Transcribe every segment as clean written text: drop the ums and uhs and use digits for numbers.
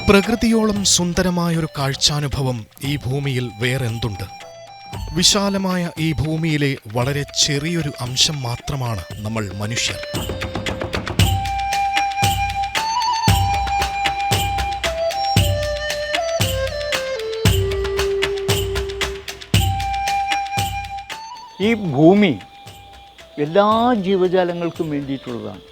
പ്രകൃതിയോളം സുന്ദരമായൊരു കാഴ്ചാനുഭവം ഈ ഭൂമിയിൽ വേറെന്തുണ്ട്? വിശാലമായ ഈ ഭൂമിയിലെ വളരെ ചെറിയൊരു അംശം മാത്രമാണ് നമ്മൾ മനുഷ്യർ. ഈ ഭൂമി എല്ലാ ജീവജാലങ്ങൾക്കും വേണ്ടിയിട്ടുള്ളതാണ്.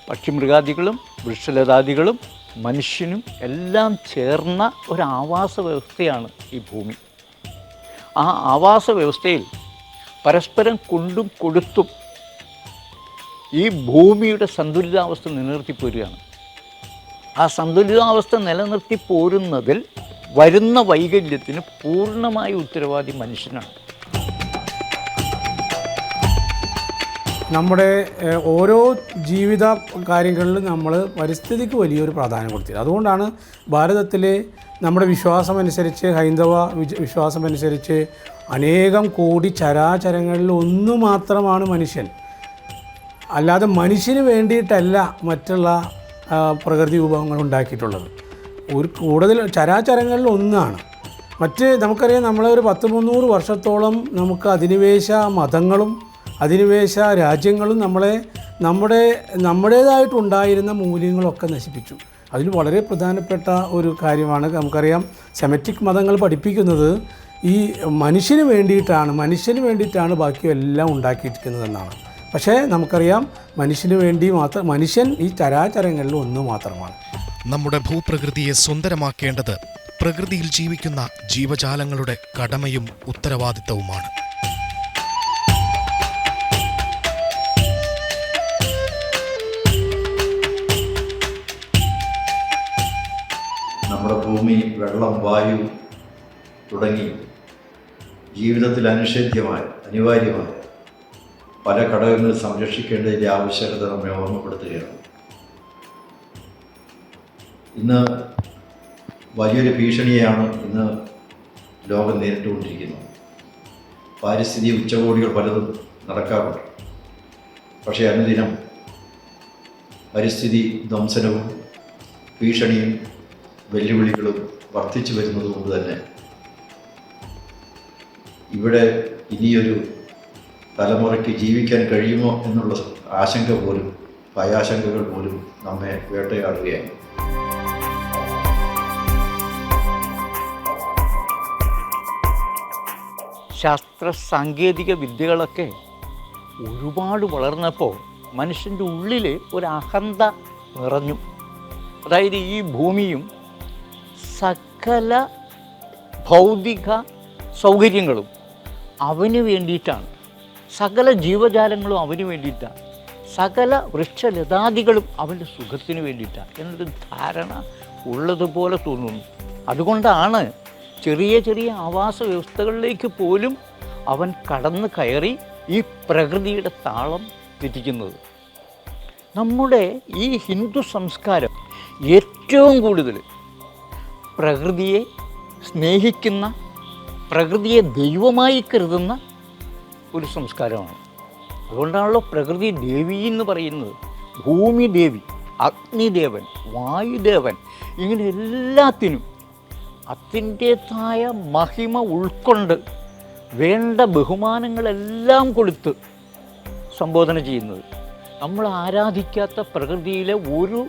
പക്ഷിമൃഗാദികളും വൃക്ഷലതാദികളും മനുഷ്യനും എല്ലാം ചേർന്ന ഒരു ആവാസ വ്യവസ്ഥയാണ് ഈ ഭൂമി. ആ ആവാസ വ്യവസ്ഥയിൽ പരസ്പരം കൊണ്ടും കൊടുത്തും ഈ ഭൂമിയുടെ സന്തുലിതാവസ്ഥ നിലനിർത്തി പോരുകയാണ്. ആ സന്തുലിതാവസ്ഥ നിലനിർത്തി പോരുന്നതിൽ വരുന്ന വൈകല്യത്തിന് പൂർണ്ണമായ ഉത്തരവാദി മനുഷ്യനാണ്. നമ്മുടെ ഓരോ ജീവിത കാര്യങ്ങളിലും നമ്മൾ പരിസ്ഥിതിക്ക് വലിയൊരു പ്രാധാന്യം കൊടുത്തിരുന്നത്. അതുകൊണ്ടാണ് ഭാരതത്തിലെ നമ്മുടെ വിശ്വാസമനുസരിച്ച്, ഹൈന്ദവ വിശ്വാസമനുസരിച്ച് അനേകം കോടി ചരാചരങ്ങളിൽ ഒന്നു മാത്രമാണ് മനുഷ്യൻ. അല്ലാതെ മനുഷ്യന് വേണ്ടിയിട്ടല്ല മറ്റുള്ള പ്രകൃതി വിഭവങ്ങൾ ഉണ്ടാക്കിയിട്ടുള്ളത്. ഒരു കൂടുതൽ ചരാചരങ്ങളിൽ ഒന്നാണ്. നമുക്കറിയാം, നമ്മളൊരു 100-300 വർഷത്തോളം നമുക്ക് അധിനിവേശ മതങ്ങളും അധിനിവേശ രാജ്യങ്ങളും നമ്മുടേതായിട്ടുണ്ടായിരുന്ന മൂല്യങ്ങളൊക്കെ നശിപ്പിച്ചു. അതിൽ വളരെ പ്രധാനപ്പെട്ട ഒരു കാര്യമാണ്, നമുക്കറിയാം, സെമറ്റിക് മതങ്ങൾ പഠിപ്പിക്കുന്നത് ഈ മനുഷ്യന് വേണ്ടിയിട്ടാണ് ബാക്കിയെല്ലാം ഉണ്ടാക്കിയിരിക്കുന്നതെന്നാണ്. പക്ഷേ നമുക്കറിയാം, മനുഷ്യൻ ഈ ചരാചരങ്ങളിൽ ഒന്ന് മാത്രമാണ്. നമ്മുടെ ഭൂപ്രകൃതിയെ സുന്ദരമാക്കേണ്ടത് പ്രകൃതിയിൽ ജീവിക്കുന്ന ജീവജാലങ്ങളുടെ കടമയും ഉത്തരവാദിത്തവുമാണ്. നമ്മുടെ ഭൂമി, വെള്ളം, വായു തുടങ്ങി ജീവിതത്തിൽ അനിവാര്യമായ പല ഘടകങ്ങൾ സംരക്ഷിക്കേണ്ടതിൻ്റെ ആവശ്യകത നമ്മെ ഓർമ്മപ്പെടുത്തുകയാണ്. ഇന്ന് വലിയൊരു ഭീഷണിയാണ് ലോകം നേരിട്ടുകൊണ്ടിരിക്കുന്നത്. പാരിസ്ഥിതിക ഉച്ചകോടികൾ പലതും നടക്കാറുണ്ട്. പക്ഷേ അനുദിനം പരിസ്ഥിതി ധ്വംസനവും ഭീഷണിയും വെല്ലുവിളികളും വർദ്ധിച്ചു വരുന്നത് കൊണ്ട് തന്നെ ഇവിടെ ഇനിയൊരു തലമുറയ്ക്ക് ജീവിക്കാൻ കഴിയുമോ എന്നുള്ള ഭയാശങ്കകൾ പോലും നമ്മെ വേട്ടയാടുകയാണ്. ശാസ്ത്ര സാങ്കേതിക വിദ്യകളൊക്കെ ഒരുപാട് വളർന്നപ്പോൾ മനുഷ്യൻ്റെ ഉള്ളിൽ ഒരു അഹന്ത നിറഞ്ഞു. അതായത് ഈ ഭൂമിയും സകല ഭൗതിക സൗകര്യങ്ങളും അവന് വേണ്ടിയിട്ടാണ്, സകല ജീവജാലങ്ങളും അവന് വേണ്ടിയിട്ടാണ്, സകല വൃക്ഷലതാദികളും അവൻ്റെ സുഖത്തിന് വേണ്ടിയിട്ടാണ് എന്നൊരു ധാരണ ഉള്ളതുപോലെ തോന്നുന്നു. അതുകൊണ്ടാണ് ചെറിയ ചെറിയ ആവാസ വ്യവസ്ഥകളിലേക്ക് പോലും അവൻ കടന്നു കയറി ഈ പ്രകൃതിയുടെ താളം തെറ്റിക്കുന്നത്. നമ്മുടെ ഈ ഹിന്ദു സംസ്കാരം ഏറ്റവും കൂടുതൽ പ്രകൃതിയെ സ്നേഹിക്കുന്ന, പ്രകൃതിയെ ദൈവമായി കരുതുന്ന ഒരു സംസ്കാരമാണ്. അതുകൊണ്ടാണല്ലോ പ്രകൃതി ദേവി എന്ന് പറയുന്നത്. ഭൂമി ദേവി, അഗ്നിദേവൻ, വായുദേവൻ, ഇങ്ങനെ എല്ലാത്തിനും അതിൻ്റേതായ മഹിമ ഉൾക്കൊണ്ട് വേണ്ട ബഹുമാനങ്ങളെല്ലാം കൊടുത്ത് സംബോധന ചെയ്യുന്നത്. നമ്മൾ ആരാധിക്കാത്ത പ്രകൃതിയിലെ ഒരു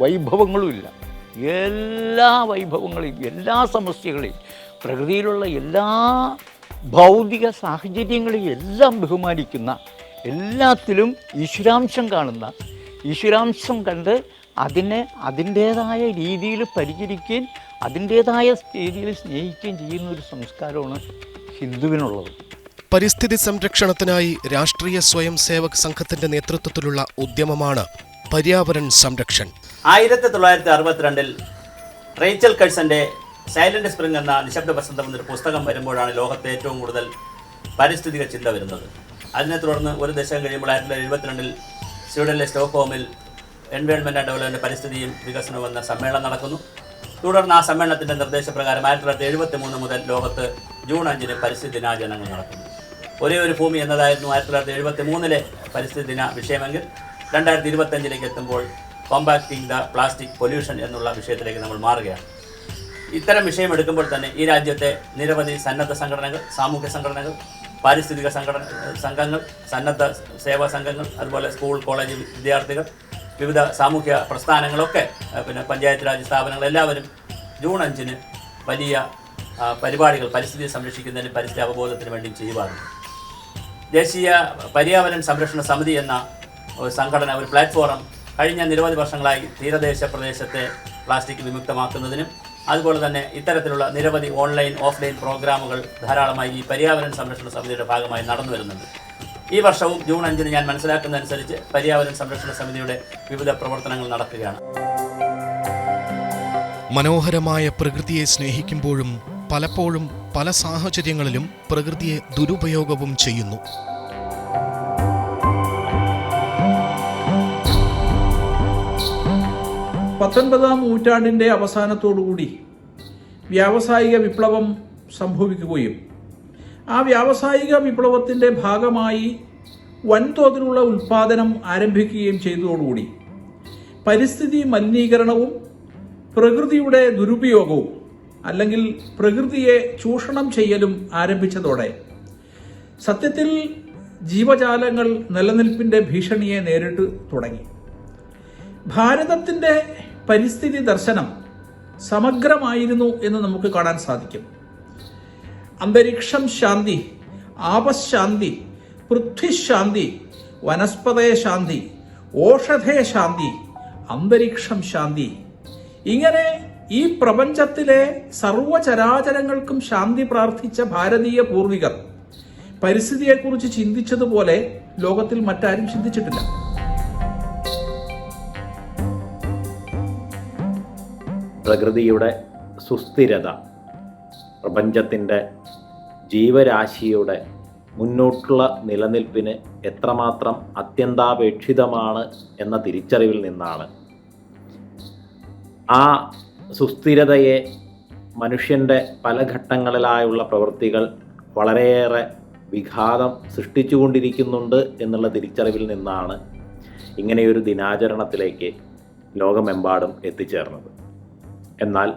വൈഭവങ്ങളുമില്ല. എല്ലാ വൈഭവങ്ങളെയും, എല്ലാ സമസ്യകളെയും, പ്രകൃതിയിലുള്ള എല്ലാ ഭൗതിക സാഹചര്യങ്ങളെയും എല്ലാം ബഹുമാനിക്കുന്ന, എല്ലാത്തിലും ഈശ്വരാംശം കാണുന്ന, ഈശ്വരാംശം കണ്ട് അതിനെ അതിൻ്റേതായ രീതിയിൽ പരിചരിക്കുകയും അതിൻ്റേതായ രീതിയിൽ സ്നേഹിക്കുകയും ചെയ്യുന്ന ഒരു സംസ്കാരമാണ് ഹിന്ദുവിനുള്ളത്. പരിസ്ഥിതി സംരക്ഷണത്തിനായി രാഷ്ട്രീയ സ്വയം സേവക് സംഘത്തിന്റെ നേതൃത്വത്തിലുള്ള ഉദ്യമമാണ് പര്യാവരൺ സംരക്ഷൺ. 1962 റേച്ചൽ കഴ്സന്റെ സൈലന്റ് സ്പ്രിംഗ് എന്ന നിശബ്ദ വസന്തം എന്നൊരു പുസ്തകം വരുമ്പോഴാണ് ലോകത്തെ ഏറ്റവും കൂടുതൽ പാരിസ്ഥിതിക ചിന്ത വരുന്നത്. അതിനെ തുടർന്ന് ഒരു ദശകം കഴിയുമ്പോൾ 1972 സ്വീഡനിലെ സ്റ്റോക്ക്ഹോമിൽ എൻവയോൺമെൻറ് ആൻഡ് ഡെവലപ്മെൻറ്റ്, പരിസ്ഥിതിയും വികസനവും എന്ന സമ്മേളനം നടക്കുന്നു. തുടർന്ന് ആ സമ്മേളനത്തിൻ്റെ നിർദ്ദേശപ്രകാരം 1973 മുതൽ ലോകത്ത് ജൂൺ 5 പരിസ്ഥിതി ദിനാചരണങ്ങൾ നടക്കുന്നു. ഒരേ ഒരു ഭൂമി എന്നതായിരുന്നു 1973 പരിസ്ഥിതി ദിന വിഷയമെങ്കിൽ 2025 എത്തുമ്പോൾ കോമ്പാക്ടിങ് ദ പ്ലാസ്റ്റിക് പൊല്യൂഷൻ എന്നുള്ള വിഷയത്തിലേക്ക് നമ്മൾ മാറുകയാണ്. ഇത്തരം വിഷയം എടുക്കുമ്പോൾ തന്നെ ഈ രാജ്യത്തെ നിരവധി സന്നദ്ധ സംഘടനകൾ, സാമൂഹ്യ സംഘടനകൾ, പാരിസ്ഥിതിക സംഘങ്ങൾ, സന്നദ്ധ സേവാ സംഘങ്ങൾ, അതുപോലെ സ്കൂൾ കോളേജ് വിദ്യാർത്ഥികൾ, വിവിധ സാമൂഹ്യ പ്രസ്ഥാനങ്ങളൊക്കെ, പിന്നെ പഞ്ചായത്ത് രാജ് സ്ഥാപനങ്ങൾ എല്ലാവരും ജൂൺ 5-ന് വലിയ പരിപാടികൾ പരിസ്ഥിതിയെ സംരക്ഷിക്കുന്നതിനും പരിസ്ഥിതി അവബോധത്തിനു വേണ്ടി ചെയ്യുവാറുണ്ട്. ദേശീയ പര്യാവരണ സംരക്ഷണ സമിതി എന്ന ഒരു സംഘടന, ഒരു പ്ലാറ്റ്ഫോം കഴിഞ്ഞ നിരവധി വർഷങ്ങളായി തീരദേശ പ്രദേശത്തെ പ്ലാസ്റ്റിക് വിമുക്തമാക്കുന്നതിനും അതുപോലെ തന്നെ ഇത്തരത്തിലുള്ള നിരവധി ഓൺലൈൻ ഓഫ്ലൈൻ പ്രോഗ്രാമുകൾ ധാരാളമായി ഈ പര്യാവരണ സംരക്ഷണ സമിതിയുടെ ഭാഗമായി നടന്നു വരുന്നുണ്ട്. ഈ വർഷവും ജൂൺ 5-ന് ഞാൻ മനസ്സിലാക്കുന്നതനുസരിച്ച് പര്യാവരണ സംരക്ഷണ സമിതിയുടെ വിവിധ പ്രവർത്തനങ്ങൾ നടക്കുകയാണ്. മനോഹരമായ പ്രകൃതിയെ സ്നേഹിക്കുമ്പോഴും പലപ്പോഴും പല സാഹചര്യങ്ങളിലും പ്രകൃതിയെ ദുരുപയോഗവും ചെയ്യുന്നു. പത്തൊൻപതാം നൂറ്റാണ്ടിൻ്റെ അവസാനത്തോടുകൂടി വ്യാവസായിക വിപ്ലവം സംഭവിക്കുകയും ആ വ്യാവസായിക വിപ്ലവത്തിൻ്റെ ഭാഗമായി വൻതോതിലുള്ള ഉൽപ്പാദനം ആരംഭിക്കുകയും ചെയ്തതോടുകൂടി പരിസ്ഥിതി മലിനീകരണവും പ്രകൃതിയുടെ ദുരുപയോഗവും അല്ലെങ്കിൽ പ്രകൃതിയെ ചൂഷണം ചെയ്യലും ആരംഭിച്ചതോടെ സത്യത്തിൽ ജീവജാലങ്ങൾ നിലനിൽപ്പിൻ്റെ ഭീഷണിയെ നേരിട്ട് തുടങ്ങി. ഭാരതത്തിൻ്റെ പരിസ്ഥിതി ദർശനം സമഗ്രമായിരുന്നു എന്ന് നമുക്ക് കാണാൻ സാധിക്കും. അന്തരീക്ഷം ശാന്തി, ആപശാന്തി, പൃഥ്വിശാന്തി, വനസ്പതേ ശാന്തി, ഓഷധേ ശാന്തി, അന്തരീക്ഷം ശാന്തി. ഇങ്ങനെ ഈ പ്രപഞ്ചത്തിലെ സർവചരാചരങ്ങൾക്കും ശാന്തി പ്രാർത്ഥിച്ച ഭാരതീയ പൂർവികർ പരിസ്ഥിതിയെക്കുറിച്ച് ചിന്തിച്ചതുപോലെ ലോകത്തിൽ മറ്റാരും ചിന്തിച്ചിട്ടില്ല. പ്രകൃതിയുടെ സുസ്ഥിരത പ്രപഞ്ചത്തിൻ്റെ ജീവരാശിയുടെ മുന്നോട്ടുള്ള നിലനിൽപ്പിന് എത്രമാത്രം അത്യന്താപേക്ഷിതമാണ് എന്ന തിരിച്ചറിവിൽ നിന്നാണ് ആ സുസ്ഥിരതയെ മനുഷ്യൻ്റെ പല ഘട്ടങ്ങളിലായുള്ള പ്രവൃത്തികൾ വളരെയേറെ വിഘാതം സൃഷ്ടിച്ചുകൊണ്ടിരിക്കുന്നുണ്ട് എന്നുള്ള തിരിച്ചറിവിൽ നിന്നാണ് ഇങ്ങനെയൊരു ദിനാചരണത്തിലേക്ക് ലോകമെമ്പാടും എത്തിച്ചേർന്നത്. എന്നാൽ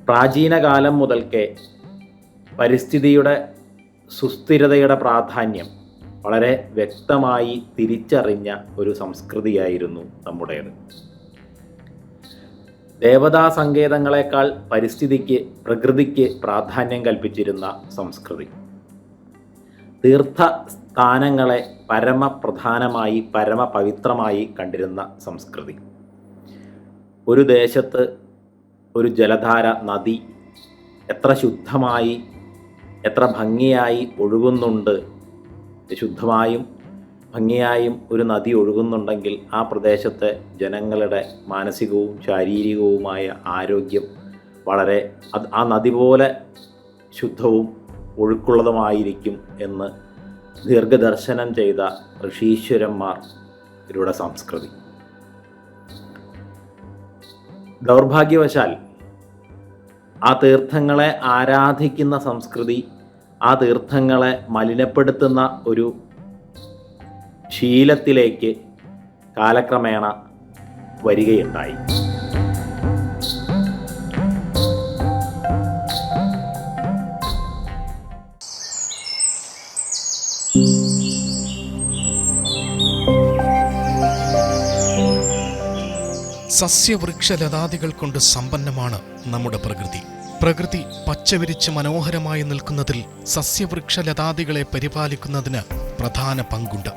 പ്രാചീന കാലം മുതൽക്കേ പരിസ്ഥിതിയുടെ സുസ്ഥിരതയുടെ പ്രാധാന്യം വളരെ വ്യക്തമായി തിരിച്ചറിഞ്ഞ ഒരു സംസ്കൃതിയായിരുന്നു നമ്മുടേത്. ദേവതാ സങ്കേതങ്ങളെക്കാൾ പ്രകൃതിക്ക് പ്രാധാന്യം കൽപ്പിച്ചിരുന്ന സംസ്കൃതി. തീർത്ഥസ്ഥാനങ്ങളെ പരമപ്രധാനമായി പരമപവിത്രമായി കണ്ടിരുന്ന സംസ്കൃതി. ഒരു ദേശത്ത് ഒരു ജലധാര, നദി എത്ര ശുദ്ധമായി എത്ര ഭംഗിയായി ഒഴുകുന്നുണ്ട്, ശുദ്ധമായും ഭംഗിയായും ഒരു നദി ഒഴുകുന്നുണ്ടെങ്കിൽ ആ പ്രദേശത്തെ ജനങ്ങളുടെ മാനസികവും ശാരീരികവുമായ ആരോഗ്യം വളരെ ആ നദി പോലെ ശുദ്ധവും ഒഴുക്കുള്ളതുമായിരിക്കും എന്ന് ദീർഘദർശനം ചെയ്ത ഋഷീശ്വരന്മാരുടെ സംസ്കൃതി. ദൗർഭാഗ്യവശാൽ ആ തീർത്ഥങ്ങളെ ആരാധിക്കുന്ന സംസ്കൃതി ആ തീർത്ഥങ്ങളെ മലിനപ്പെടുത്തുന്ന ഒരു ശീലത്തിലേക്ക് കാലക്രമേണ വരികയുണ്ടായി. സസ്യവൃക്ഷലതാദികൾ കൊണ്ട് സമ്പന്നമാണ് നമ്മുടെ പ്രകൃതി. പ്രകൃതി പച്ചവിരിച്ച് മനോഹരമായി നിൽക്കുന്നതിൽ സസ്യവൃക്ഷലതാദികളെ പരിപാലിക്കുന്നതിന് പ്രധാന പങ്കുണ്ട്.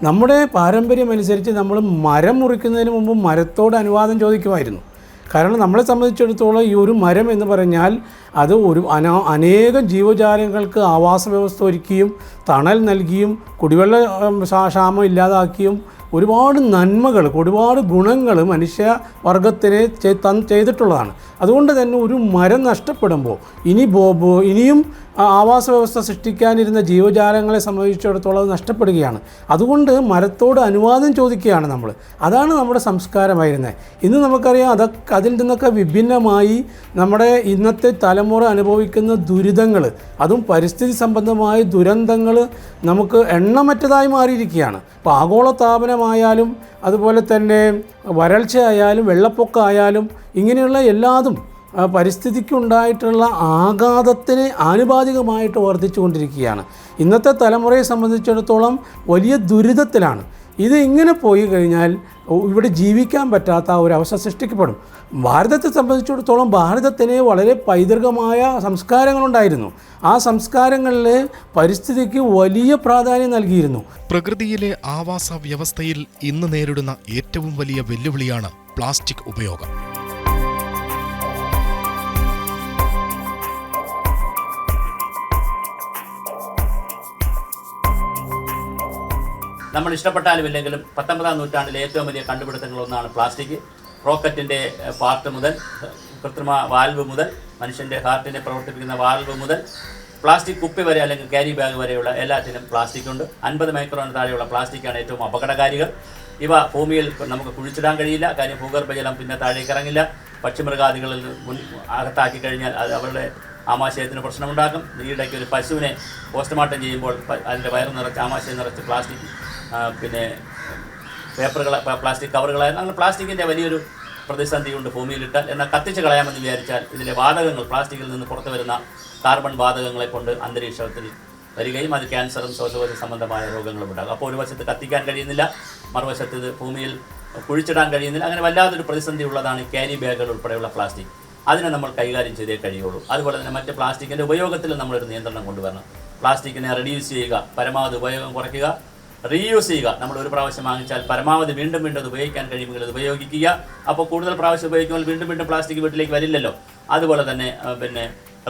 നമ്മുടെ പാരമ്പര്യമനുസരിച്ച് നമ്മൾ മരം മുറിക്കുന്നതിന് മുമ്പ് മരത്തോട് അനുവാദം ചോദിക്കുമായിരുന്നു. കാരണം നമ്മളെ സംബന്ധിച്ചിടത്തോളം ഈ ഒരു മരം എന്ന് പറഞ്ഞാൽ അത് അനേകം ജീവജാലങ്ങൾക്ക് ആവാസ വ്യവസ്ഥ ഒരുക്കിയും തണൽ നൽകിയും കുടിവെള്ള ക്ഷാമം ഇല്ലാതാക്കിയും ഒരുപാട് നന്മകൾ, ഒരുപാട് ഗുണങ്ങൾ മനുഷ്യവർഗത്തിന് ചെയ്തിട്ടുള്ളതാണ്. അതുകൊണ്ട് തന്നെ ഒരു മരം നഷ്ടപ്പെടുമ്പോൾ ഇനിയും ആവാസ വ്യവസ്ഥ സൃഷ്ടിക്കാനിരുന്ന ജീവജാലങ്ങളെ സംബന്ധിച്ചിടത്തോളം അത് നഷ്ടപ്പെടുകയാണ്. അതുകൊണ്ട് മരത്തോട് അനുവാദം ചോദിക്കുകയാണ് നമ്മൾ. അതാണ് നമ്മുടെ സംസ്കാരമായിരുന്നത്. ഇന്ന് നമുക്കറിയാം അതിൽ നിന്നൊക്കെ വിഭിന്നമായി നമ്മുടെ ഇന്നത്തെ തലമുറ അനുഭവിക്കുന്ന ദുരിതങ്ങൾ, അതും പരിസ്ഥിതി സംബന്ധമായ ദുരന്തങ്ങൾ നമുക്ക് എണ്ണമറ്റതായി മാറിയിരിക്കുകയാണ്. ഇപ്പോൾ ആഗോളതാപനമായാലും അതുപോലെ തന്നെ വരൾച്ചയായാലും വെള്ളപ്പൊക്കമായാലും ഇങ്ങനെയുള്ള എല്ലാതും പരിസ്ഥിതിക്കുണ്ടായിട്ടുള്ള ആഘാതത്തിന് ആനുപാതികമായിട്ട് വർദ്ധിച്ചു കൊണ്ടിരിക്കുകയാണ്. ഇന്നത്തെ തലമുറയെ സംബന്ധിച്ചിടത്തോളം വലിയ ദുരിതത്തിലാണ്. ഇത് ഇങ്ങനെ പോയി കഴിഞ്ഞാൽ ഇവിടെ ജീവിക്കാൻ പറ്റാത്ത ഒരവസ്ഥ സൃഷ്ടിക്കപ്പെടും. ഭാരതത്തെ സംബന്ധിച്ചിടത്തോളം ഭാരതത്തിന് വളരെ പൈതൃകമായ സംസ്കാരങ്ങളുണ്ടായിരുന്നു. ആ സംസ്കാരങ്ങളിൽ പരിസ്ഥിതിക്ക് വലിയ പ്രാധാന്യം നൽകിയിരുന്നു. പ്രകൃതിയിലെ ആവാസ വ്യവസ്ഥയിൽ ഇന്ന് നേരിടുന്ന ഏറ്റവും വലിയ വെല്ലുവിളിയാണ് പ്ലാസ്റ്റിക് ഉപയോഗം. നമ്മൾ ഇഷ്ടപ്പെട്ടാലും ഇല്ലെങ്കിലും 19-ാം നൂറ്റാണ്ടിലെ ഏറ്റവും വലിയ കണ്ടുപിടുത്തങ്ങളൊന്നാണ് പ്ലാസ്റ്റിക്. റോക്കറ്റിൻ്റെ പാർട്ട് മുതൽ, കൃത്രിമ വാൽവ് മുതൽ, മനുഷ്യൻ്റെ ഹാർട്ടിനെ പ്രവർത്തിപ്പിക്കുന്ന വാൽവ് മുതൽ, പ്ലാസ്റ്റിക് കുപ്പി വരെ അല്ലെങ്കിൽ ക്യാരി ബാഗ് വരെയുള്ള എല്ലാത്തിനും പ്ലാസ്റ്റിക് ഉണ്ട്. 50 മൈക്രോൺ താഴെയുള്ള പ്ലാസ്റ്റിക്കാണ് ഏറ്റവും അപകടകാരികൾ. ഇവ ഭൂമിയിൽ നമുക്ക് കുഴിച്ചിടാൻ കഴിയില്ല. കാര്യം ഭൂഗർഭജലം പിന്നെ താഴേക്ക് ഇറങ്ങില്ല. പക്ഷിമൃഗാദികളിൽ അകത്താക്കി കഴിഞ്ഞാൽ അത് അവരുടെ ആമാശയത്തിന് പ്രശ്നമുണ്ടാക്കും. ഈയിടയ്ക്ക് ഒരു പശുവിനെ പോസ്റ്റ്മോർട്ടം ചെയ്യുമ്പോൾ അതിൻ്റെ വയറ് നിറച്ച് ആമാശയം നിറച്ച് പ്ലാസ്റ്റിക് പിന്നെ പേപ്പറുകൾ, പ്ലാസ്റ്റിക് കവറുകളായിരുന്നു. അങ്ങനെ പ്ലാസ്റ്റിക്കിൻ്റെ വലിയൊരു പ്രതിസന്ധിയുണ്ട് ഭൂമിയിലിട്ടാൽ. എന്നാൽ കത്തിച്ച് കളയാമെന്ന് വിചാരിച്ചാൽ ഇതിലെ വാതകങ്ങൾ, പ്ലാസ്റ്റിക്കിൽ നിന്ന് പുറത്തു വരുന്ന കാർബൺ വാതകങ്ങളെ കൊണ്ട് അന്തരീക്ഷത്തിൽ വരികയും അത് ക്യാൻസറും ശ്വാസകോശ സംബന്ധമായ രോഗങ്ങളും ഉണ്ടാകും. അപ്പോൾ ഒരു വശത്ത് കത്തിക്കാൻ കഴിയുന്നില്ല, മറുവശത്ത് ഇത് ഭൂമിയിൽ കുഴിച്ചിടാൻ കഴിയുന്നില്ല. അങ്ങനെ വല്ലാതൊരു പ്രതിസന്ധി ഉള്ളതാണ് ക്യാരി ബാഗുകൾ ഉൾപ്പെടെയുള്ള പ്ലാസ്റ്റിക്. അതിനെ നമ്മൾ കൈകാര്യം ചെയ്തേ കഴിയുള്ളൂ. അതുപോലെ തന്നെ മറ്റ് പ്ലാസ്റ്റിക്കിൻ്റെ ഉപയോഗത്തിൽ നമ്മളൊരു നിയന്ത്രണം കൊണ്ടുവരണം. പ്ലാസ്റ്റിക്കിനെ റെഡ്യൂസ് ചെയ്യുക, പരമാവധി ഉപയോഗം കുറയ്ക്കുക. റീയൂസ് ചെയ്യുക, നമ്മൾ ഒരു പ്രാവശ്യം വാങ്ങിച്ചാൽ പരമാവധി വീണ്ടും വീണ്ടും അത് ഉപയോഗിക്കാൻ കഴിയുമെങ്കിൽ അത് ഉപയോഗിക്കുക. അപ്പോൾ കൂടുതൽ പ്രാവശ്യം ഉപയോഗിക്കുമ്പോൾ വീണ്ടും വീണ്ടും പ്ലാസ്റ്റിക് വീട്ടിലേക്ക് വരില്ലല്ലോ. അതുപോലെ തന്നെ പിന്നെ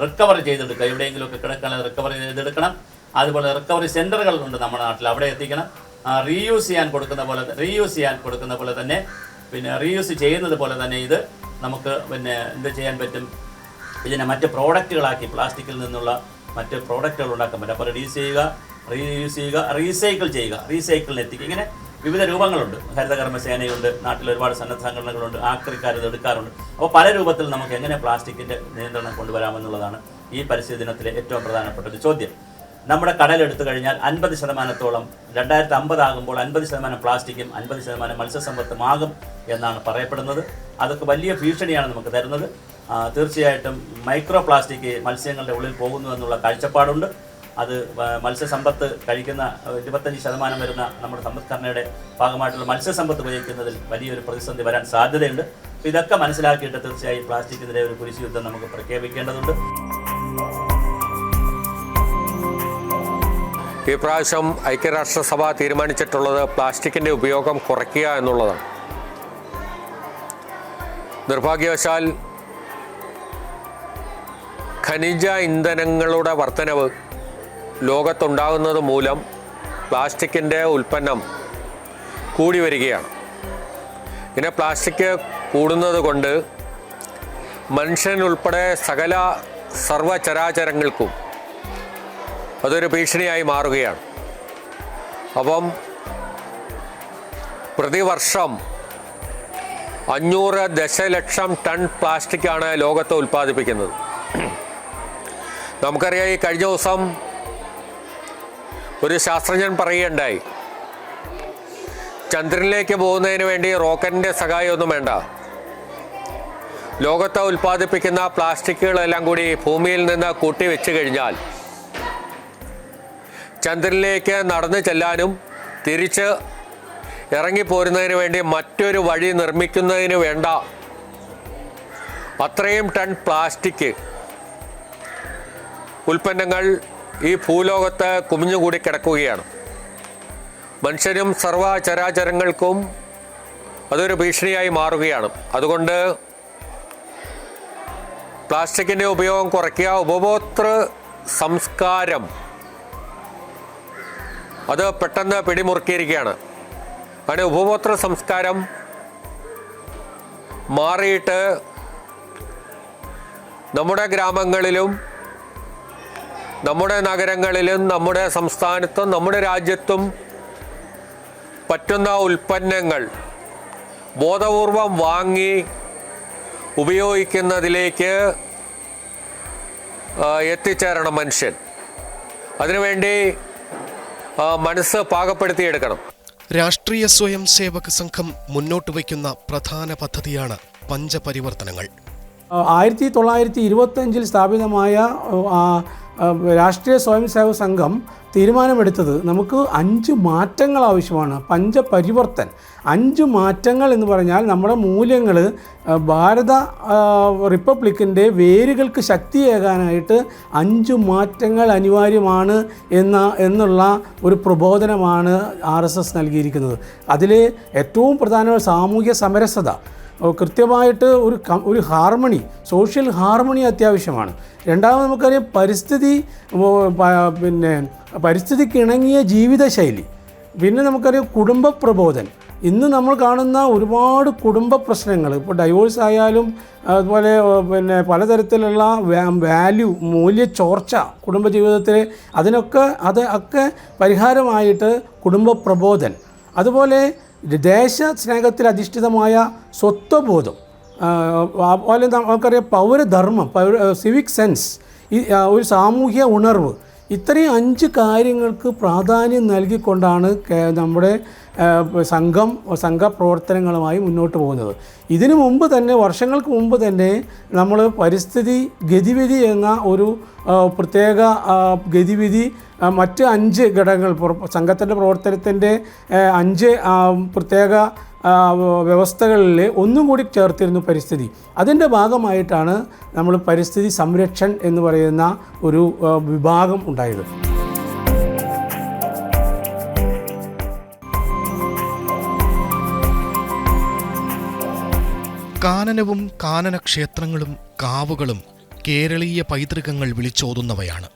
റിക്കവർ ചെയ്തെടുക്കുക, എവിടെയെങ്കിലുമൊക്കെ കിടക്കാൻ റിക്കവർ ചെയ്തെടുക്കണം. അതുപോലെ റിക്കവറി സെൻ്ററുകളുണ്ട് നമ്മുടെ നാട്ടിൽ, അവിടെ എത്തിക്കണം. റീയൂസ് ചെയ്യാൻ കൊടുക്കുന്ന പോലെ തന്നെ പിന്നെ റീയൂസ് ചെയ്യുന്നത് പോലെ തന്നെ ഇത് നമുക്ക് പിന്നെ എന്ത് ചെയ്യാൻ പറ്റും, ഇതിനെ മറ്റ് പ്രോഡക്റ്റുകളാക്കി പ്ലാസ്റ്റിക്കിൽ നിന്നുള്ള മറ്റ് പ്രോഡക്റ്റുകൾ ഉണ്ടാക്കാൻ പറ്റും. അപ്പോൾ റീയൂസ് ചെയ്യുക, റീസൈക്കിൾ ചെയ്യുക, റീസൈക്കിളിന് എത്തിക്കുക. ഇങ്ങനെ വിവിധ രൂപങ്ങളുണ്ട്. ഹരിതകർമ്മസേനയുണ്ട്, നാട്ടിൽ ഒരുപാട് സന്നദ്ധ സംഘടനകളുണ്ട്, ആക്രിക്കാർ ഇത് എടുക്കാറുണ്ട്. അപ്പോൾ പല രൂപത്തിൽ നമുക്ക് എങ്ങനെ പ്ലാസ്റ്റിക്കിൻ്റെ നിയന്ത്രണം കൊണ്ടുവരാമെന്നുള്ളതാണ് ഈ പരിസ്ഥിതി ദിനത്തിലെ ഏറ്റവും പ്രധാനപ്പെട്ട ഒരു ചോദ്യം. നമ്മുടെ കടലെടുത്തു കഴിഞ്ഞാൽ 50%-ഓളം 2050 ആകുമ്പോൾ 50% പ്ലാസ്റ്റിക്കും 50% മത്സ്യസമ്പത്തുമാകും എന്നാണ് പറയപ്പെടുന്നത്. അതൊക്കെ വലിയ ഭീഷണിയാണ് നമുക്ക് തരുന്നത്. തീർച്ചയായിട്ടും മൈക്രോ പ്ലാസ്റ്റിക് മത്സ്യങ്ങളുടെ ഉള്ളിൽ പോകുന്നു എന്നുള്ള കാഴ്ചപ്പാടുണ്ട്. അത് മത്സ്യസമ്പത്ത് കഴിക്കുന്ന 25% വരുന്ന നമ്മുടെ സമ്പദ്ഘടനയുടെ ഭാഗമായിട്ടുള്ള മത്സ്യസമ്പത്ത് ഉപയോഗിക്കുന്നതിൽ വലിയൊരു പ്രതിസന്ധി വരാൻ സാധ്യതയുണ്ട്. ഇതൊക്കെ മനസ്സിലാക്കിയിട്ട് തീർച്ചയായും പ്ലാസ്റ്റിക്കിനെതിരെ ഒരു കുരിശ് യുദ്ധം നമുക്ക് പ്രഖ്യാപിക്കേണ്ടതുണ്ട്. ഈ പ്രാവശ്യം ഐക്യരാഷ്ട്രസഭ തീരുമാനിച്ചിട്ടുള്ളത് പ്ലാസ്റ്റിക്കിൻ്റെ ഉപയോഗം കുറയ്ക്കുക എന്നുള്ളതാണ്. നിർഭാഗ്യവശാൽ ഖനിജ ഇന്ധനങ്ങളുടെ വർധനവ് ലോകത്തുണ്ടാകുന്നത് മൂലം പ്ലാസ്റ്റിക്കിൻ്റെ ഉൽപ്പന്നം കൂടി വരികയാണ്. ഇങ്ങനെ പ്ലാസ്റ്റിക് കൂടുന്നത് കൊണ്ട് മനുഷ്യനുൾപ്പെടെ സകല സർവ്വചരാചരങ്ങൾക്കും അതൊരു ഭീഷണിയായി മാറുകയാണ്. അപ്പം പ്രതിവർഷം 500 ദശലക്ഷം ടൺ പ്ലാസ്റ്റിക്കാണ് ലോകത്ത് ഉൽപ്പാദിപ്പിക്കുന്നത്. നമുക്കറിയാം, ഈ കഴിഞ്ഞ ദിവസം ഒരു ശാസ്ത്രജ്ഞൻ പറയുകയുണ്ടായി, ചന്ദ്രനിലേക്ക് പോകുന്നതിന് വേണ്ടി റോക്കറ്റിൻ്റെ സഹായമൊന്നും വേണ്ട, ലോകത്ത് ഉൽപ്പാദിപ്പിക്കുന്ന പ്ലാസ്റ്റിക്കുകളെല്ലാം കൂടി ഭൂമിയിൽ നിന്ന് കൂട്ടി വെച്ച് കഴിഞ്ഞാൽ ചന്ദ്രനിലേക്ക് നടന്നു ചെല്ലാനും തിരിച്ച് ഇറങ്ങിപ്പോരുന്നതിന് വേണ്ടി മറ്റൊരു വഴി നിർമ്മിക്കുന്നതിന് വേണ്ട അത്രയും ടൺ പ്ലാസ്റ്റിക് ഉൽപ്പന്നങ്ങൾ ഈ ഭൂലോകത്ത് കുമിഞ്ഞുകൂടി കിടക്കുകയാണ്. മനുഷ്യരും സർവ്വചരാചരങ്ങൾക്കും അതൊരു ഭീഷണിയായി മാറുകയാണ്. അതുകൊണ്ട് പ്ലാസ്റ്റിക്കിൻ്റെ ഉപയോഗം കുറയ്ക്കുക. ഉപഭോക്തൃ സംസ്കാരം അത് പെട്ടെന്ന് പിടിമുറുക്കിയിരിക്കുകയാണ്. അങ്ങനെ ഉപഭോക്തൃ സംസ്കാരം മാറിയിട്ട് നമ്മുടെ ഗ്രാമങ്ങളിലും നമ്മുടെ നഗരങ്ങളിലും നമ്മുടെ സംസ്ഥാനത്തും നമ്മുടെ രാജ്യത്തും പറ്റുന്ന ഉൽപ്പന്നങ്ങൾ ബോധപൂർവം വാങ്ങി ഉപയോഗിക്കുന്നതിലേക്ക് എത്തിച്ചേരണം മനുഷ്യൻ. അതിനുവേണ്ടി മനസ്സ് പാകപ്പെടുത്തിയെടുക്കണം. രാഷ്ട്രീയ സ്വയം സേവക സംഘം മുന്നോട്ട് വയ്ക്കുന്ന പ്രധാന പദ്ധതിയാണ് പഞ്ചപരിവർത്തനങ്ങൾ. 1925 സ്ഥാപിതമായ രാഷ്ട്രീയ സ്വയം സേവക സംഘം തീരുമാനമെടുത്തത് നമുക്ക് 5 മാറ്റങ്ങൾ ആവശ്യമാണ്. പഞ്ചപരിവർത്തൻ 5 മാറ്റങ്ങൾ എന്ന് പറഞ്ഞാൽ നമ്മുടെ മൂല്യങ്ങൾ ഭാരത റിപ്പബ്ലിക്കിൻ്റെ വേരുകൾക്ക് ശക്തിയേകാനായിട്ട് 5 മാറ്റങ്ങൾ അനിവാര്യമാണ് എന്നുള്ള ഒരു പ്രബോധനമാണ് RSS നൽകിയിരിക്കുന്നത്. അതിൽ ഏറ്റവും പ്രധാനമായ സാമൂഹ്യ സമരസത, കൃത്യമായിട്ട് ഒരു ഹാർമണി, സോഷ്യൽ ഹാർമണി അത്യാവശ്യമാണ്. രണ്ടാമത് നമുക്കറിയാം പരിസ്ഥിതിക്ക് ഇണങ്ങിയ ജീവിതശൈലി. പിന്നെ നമുക്കറിയാം കുടുംബ പ്രബോധനം. ഇന്ന് നമ്മൾ കാണുന്ന ഒരുപാട് കുടുംബ പ്രശ്നങ്ങൾ, ഇപ്പോൾ ഡൈവോഴ്സ് ആയാലും അതുപോലെ പലതരത്തിലുള്ള മൂല്യച്ചോർച്ച കുടുംബജീവിതത്തിൽ, അതൊക്കെ പരിഹാരമായിട്ട് കുടുംബ പ്രബോധനം. അതുപോലെ ദേശസ്നേഹത്തിൽ അധിഷ്ഠിതമായ സ്വത്വബോധം, അതുപോലെ നമുക്കറിയാം പൗരധർമ്മം, സിവിക് സെൻസ്, ഒരു സാമൂഹ്യ ഉണർവ്. ഇത്രയും 5 കാര്യങ്ങൾക്ക് പ്രാധാന്യം നൽകിക്കൊണ്ടാണ് നമ്മുടെ സംഘപ്രവർത്തനങ്ങളുമായി മുന്നോട്ട് പോകുന്നത്. ഇതിനു മുമ്പ് തന്നെ, വർഷങ്ങൾക്ക് മുമ്പ് തന്നെ നമ്മൾ പരിസ്ഥിതി ഗതിവിധി എന്ന ഒരു പ്രത്യേക ഗതിവിധി മറ്റ് 5 ഘടകങ്ങൾ, സംഘത്തിൻ്റെ പ്രവർത്തനത്തിൻ്റെ 5 പ്രത്യേക വ്യവസ്ഥകളിൽ ഒന്നും കൂടി ചേർത്തിരുന്നു പരിസ്ഥിതി. അതിൻ്റെ ഭാഗമായിട്ടാണ് നമ്മൾ പരിസ്ഥിതി സംരക്ഷൺ എന്ന് പറയുന്ന ഒരു വിഭാഗം ഉണ്ടായത്. കാനനവും കാനനക്ഷേത്രങ്ങളും കാവുകളും കേരളീയ പൈതൃകങ്ങൾ വിളിച്ചോതുന്നവയാണ്.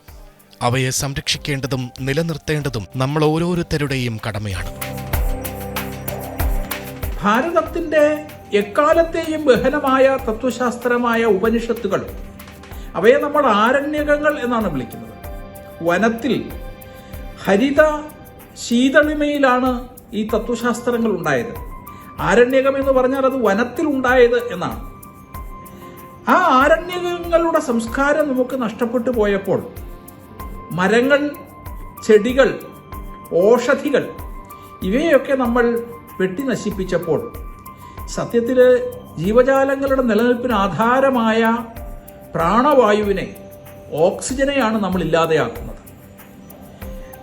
അവയെ സംരക്ഷിക്കേണ്ടതും നിലനിർത്തേണ്ടതും നമ്മൾ ഓരോരുത്തരുടെയും കടമയാണ്. ഭാരതത്തിൻ്റെ എക്കാലത്തെയും ഗഹനമായ തത്വശാസ്ത്രമായ ഉപനിഷത്തുകൾ, അവയെ നമ്മൾ ആരണ്യകങ്ങൾ എന്നാണ് വിളിക്കുന്നത്. വനത്തിൽ ഹരിത ശീതളിമയിലാണ് ഈ തത്വശാസ്ത്രങ്ങൾ ഉണ്ടായത്. ആരണ്യകം എന്ന് പറഞ്ഞാൽ അത് വനത്തിൽ ഉണ്ടായത് എന്നാണ്. ആ ആരണ്യകങ്ങളുടെ സംസ്കാരം നമുക്ക് നഷ്ടപ്പെട്ടു പോയപ്പോൾ മരങ്ങൾ, ചെടികൾ, ഓഷധികൾ ഇവയൊക്കെ നമ്മൾ വെട്ടി നശിപ്പിച്ചപ്പോൾ സത്യത്തിൽ ജീവജാലങ്ങളുടെ നിലനിൽപ്പിന് ആധാരമായ പ്രാണവായുവിനെ, ഓക്സിജനെയാണ് നമ്മൾ ഇല്ലാതെയാക്കുന്നത്.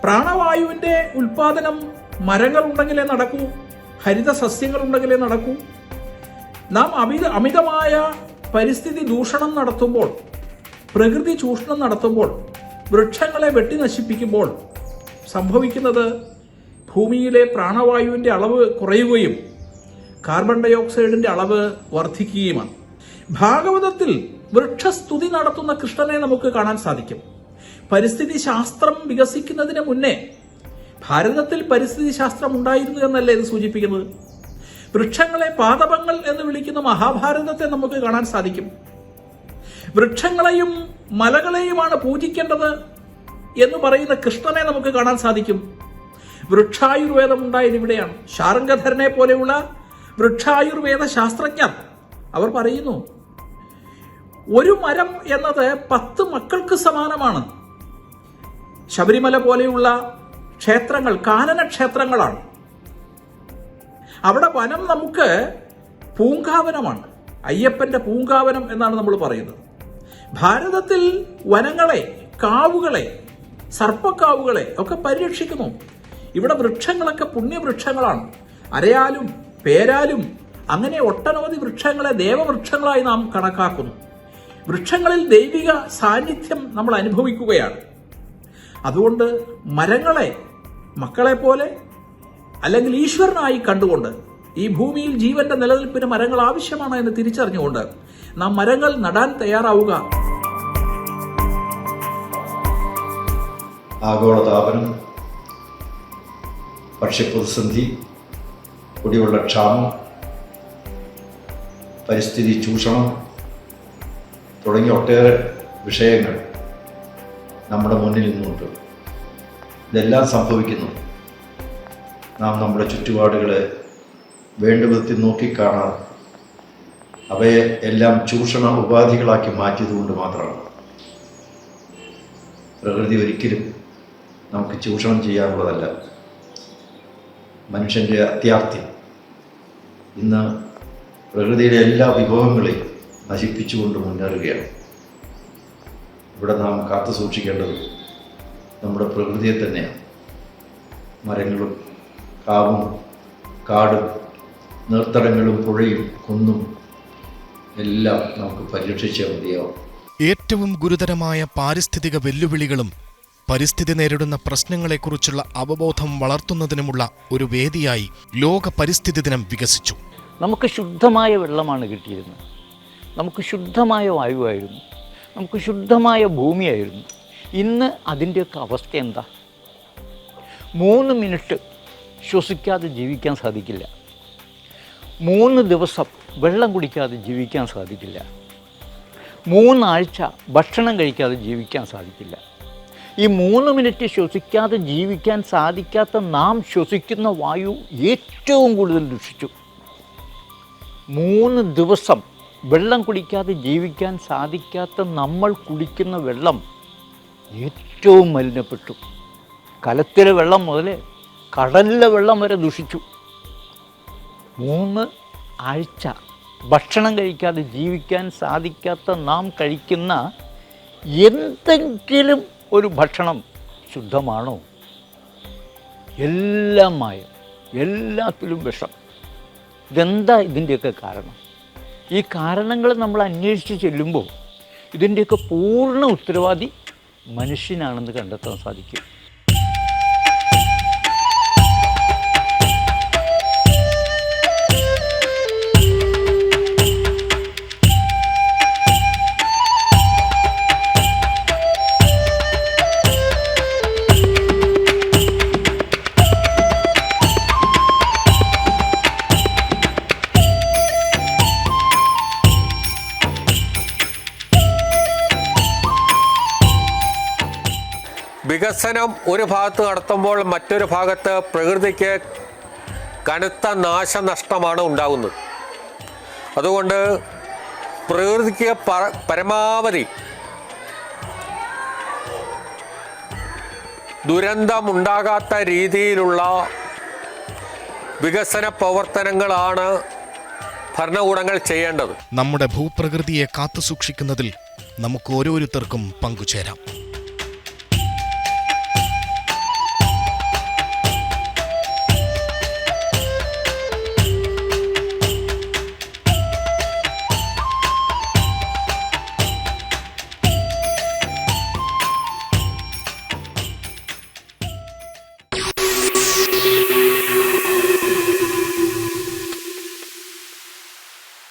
പ്രാണവായുവിൻ്റെ ഉൽപ്പാദനം മരങ്ങൾ ഉണ്ടെങ്കിലേ നടക്കൂ, ഹരിത സസ്യങ്ങൾ ഉണ്ടെങ്കിലേ നടക്കൂ. നാം അമിതമായ പരിസ്ഥിതി ദൂഷണം നടത്തുമ്പോൾ, പ്രകൃതി ചൂഷണം നടത്തുമ്പോൾ, വൃക്ഷങ്ങളെ വെട്ടി നശിപ്പിക്കുമ്പോൾ സംഭവിക്കുന്നത് ഭൂമിയിലെ പ്രാണവായുവിൻ്റെ അളവ് കുറയുകയും കാർബൺ ഡൈ ഓക്സൈഡിൻ്റെ അളവ് വർദ്ധിക്കുകയുമാണ്. ഭാഗവതത്തിൽ വൃക്ഷസ്തുതി നടത്തുന്ന കൃഷ്ണനെ നമുക്ക് കാണാൻ സാധിക്കും. പരിസ്ഥിതി ശാസ്ത്രം വികസിക്കുന്നതിന് മുന്നേ ഭാരതത്തിൽ പരിസ്ഥിതി ശാസ്ത്രം ഉണ്ടായിരുന്നു എന്നല്ലേ ഇത് സൂചിപ്പിക്കുന്നത്? വൃക്ഷങ്ങളെ പാദപങ്ങൾ എന്ന് വിളിക്കുന്ന മഹാഭാരതത്തെ നമുക്ക് കാണാൻ സാധിക്കും. വൃക്ഷങ്ങളെയും മലകളെയുമാണ് പൂജിക്കേണ്ടത് എന്ന് പറയുന്ന കൃഷ്ണനെ നമുക്ക് കാണാൻ സാധിക്കും. വൃക്ഷായുർവേദം ഉണ്ടായത് ഇവിടെയാണ്. ശാർംഗധരനെ പോലെയുള്ള വൃക്ഷായുർവേദ ശാസ്ത്രജ്ഞർ അവർ പറയുന്നു, ഒരു മരം എന്നത് 10 മക്കൾക്ക് സമാനമാണ്. ശബരിമല പോലെയുള്ള ക്ഷേത്രങ്ങൾ കാനന ക്ഷേത്രങ്ങളാണ്. അവിടെ വനം നമുക്ക് പൂങ്കാവനമാണ്, അയ്യപ്പന്റെ പൂങ്കാവനം എന്നാണ് നമ്മൾ പറയുന്നത്. ഭാരതത്തിൽ വനങ്ങളെ, കാവുകളെ, സർപ്പക്കാവുകളെ ഒക്കെ പരിരക്ഷിക്കുന്നു. ഇവിടെ വൃക്ഷങ്ങളൊക്കെ പുണ്യവൃക്ഷങ്ങളാണ്. അരയാലും പേരാലും അങ്ങനെ ഒട്ടനവധി വൃക്ഷങ്ങളെ ദേവവൃക്ഷങ്ങളായി നാം കണക്കാക്കുന്നു. വൃക്ഷങ്ങളിൽ ദൈവിക സാന്നിധ്യം നമ്മൾ അനുഭവിക്കുകയാണ്. അതുകൊണ്ട് മരങ്ങളെ മക്കളെ പോലെ അല്ലെങ്കിൽ ഈശ്വരനായി കണ്ടുകൊണ്ട് ഈ ഭൂമിയിൽ ജീവന്റെ നിലനിൽപ്പിന് മരങ്ങൾ ആവശ്യമാണ് എന്ന് തിരിച്ചറിഞ്ഞുകൊണ്ട് നാം മരങ്ങൾ നടാൻ തയ്യാറാവുക. ആഗോളതാപനം, ഭക്ഷ്യപ്രതിസന്ധി, കുടിവെള്ള ക്ഷാമം, പരിസ്ഥിതി ചൂഷണം തുടങ്ങിയ ഒട്ടേറെ വിഷയങ്ങൾ നമ്മുടെ മുന്നിൽ നിന്നുണ്ട്. ഇതെല്ലാം സംഭവിക്കുന്നു നാം നമ്മുടെ ചുറ്റുപാടുകളെ വേണ്ടുവിധത്തിൽ നോക്കിക്കാണാതെ അവയെ എല്ലാം ചൂഷണ ഉപാധികളാക്കി മാറ്റിയതുകൊണ്ട് മാത്രമാണ്. പ്രകൃതി ഒരിക്കലും നമുക്ക് ചൂഷണം ചെയ്യാനുള്ളതല്ല. മനുഷ്യൻ്റെ അത്യാർത്തി ഇന്ന് പ്രകൃതിയുടെ എല്ലാ വിഭവങ്ങളെയും നശിപ്പിച്ചുകൊണ്ട് മുന്നേറുകയാണ്. ഇവിടെ നാം കാത്തു സൂക്ഷിക്കേണ്ടത് നമ്മുടെ പ്രകൃതിയെ തന്നെയാണ്. മരങ്ങളും കാവും കാടും നീർത്തടങ്ങളും പുഴയും കുന്നും എല്ലാം നമുക്ക് പരിരക്ഷിച്ചേ മതിയാവും. ഏറ്റവും ഗുരുതരമായ പാരിസ്ഥിതിക വെല്ലുവിളികളും പരിസ്ഥിതി നേരിടുന്ന പ്രശ്നങ്ങളെക്കുറിച്ചുള്ള അവബോധം വളർത്തുന്നതിനുമുള്ള ഒരു വേദിയായി ലോക പരിസ്ഥിതി ദിനം വികസിച്ചു. നമുക്ക് ശുദ്ധമായ വെള്ളമാണ് കിട്ടിയിരുന്നത്, നമുക്ക് ശുദ്ധമായ വായുവായിരുന്നു, നമുക്ക് ശുദ്ധമായ ഭൂമിയായിരുന്നു. ഇന്ന് അതിൻ്റെയൊക്കെ അവസ്ഥ എന്താ? 3 മിനിറ്റ് ശ്വസിക്കാതെ ജീവിക്കാൻ സാധിക്കില്ല, 3 ദിവസം വെള്ളം കുടിക്കാതെ ജീവിക്കാൻ സാധിക്കില്ല, 3 ആഴ്ച ഭക്ഷണം കഴിക്കാതെ ജീവിക്കാൻ സാധിക്കില്ല. ഈ 3 മിനിറ്റ് ശ്വസിക്കാതെ ജീവിക്കാൻ സാധിക്കാത്ത നാം ശ്വസിക്കുന്ന വായു ഏറ്റവും കൂടുതൽ ദുഷിച്ചു. 3 ദിവസം വെള്ളം കുടിക്കാതെ ജീവിക്കാൻ സാധിക്കാത്ത നമ്മൾ കുടിക്കുന്ന വെള്ളം ഏറ്റവും മലിനപ്പെട്ടു. കലത്തിലെ വെള്ളം മുതൽ കടലിലെ വെള്ളം വരെ ദുഷിച്ചു. 3 ആഴ്ച ഭക്ഷണം കഴിക്കാതെ ജീവിക്കാൻ സാധിക്കാത്ത നാം കഴിക്കുന്ന എന്തെങ്കിലും ഒരു ഭക്ഷണം ശുദ്ധമാണോ? എല്ലാം മായം, എല്ലാത്തിലും വിഷം. ഇതെന്താ ഇതിൻ്റെയൊക്കെ കാരണം? ഈ കാരണങ്ങൾ നമ്മൾ അന്വേഷിച്ച് ചെല്ലുമ്പോൾ ഇതിൻ്റെയൊക്കെ പൂർണ്ണ ഉത്തരവാദി മനുഷ്യനാണെന്ന് കണ്ടെത്താൻ സാധിക്കും. വികസനം ഒരു ഭാഗത്ത് നടത്തുമ്പോൾ മറ്റൊരു ഭാഗത്ത് പ്രകൃതിക്ക് കനത്ത നാശനഷ്ടമാണ് ഉണ്ടാകുന്നത്. അതുകൊണ്ട് പ്രകൃതിക്ക് പരമാവധി ദുരന്തമുണ്ടാകാത്ത രീതിയിലുള്ള വികസന പ്രവർത്തനങ്ങളാണ് ഭരണകൂടങ്ങൾ ചെയ്യേണ്ടത്. നമ്മുടെ ഭൂപ്രകൃതിയെ കാത്തുസൂക്ഷിക്കുന്നതിൽ നമുക്ക് ഓരോരുത്തർക്കും പങ്കുചേരാം.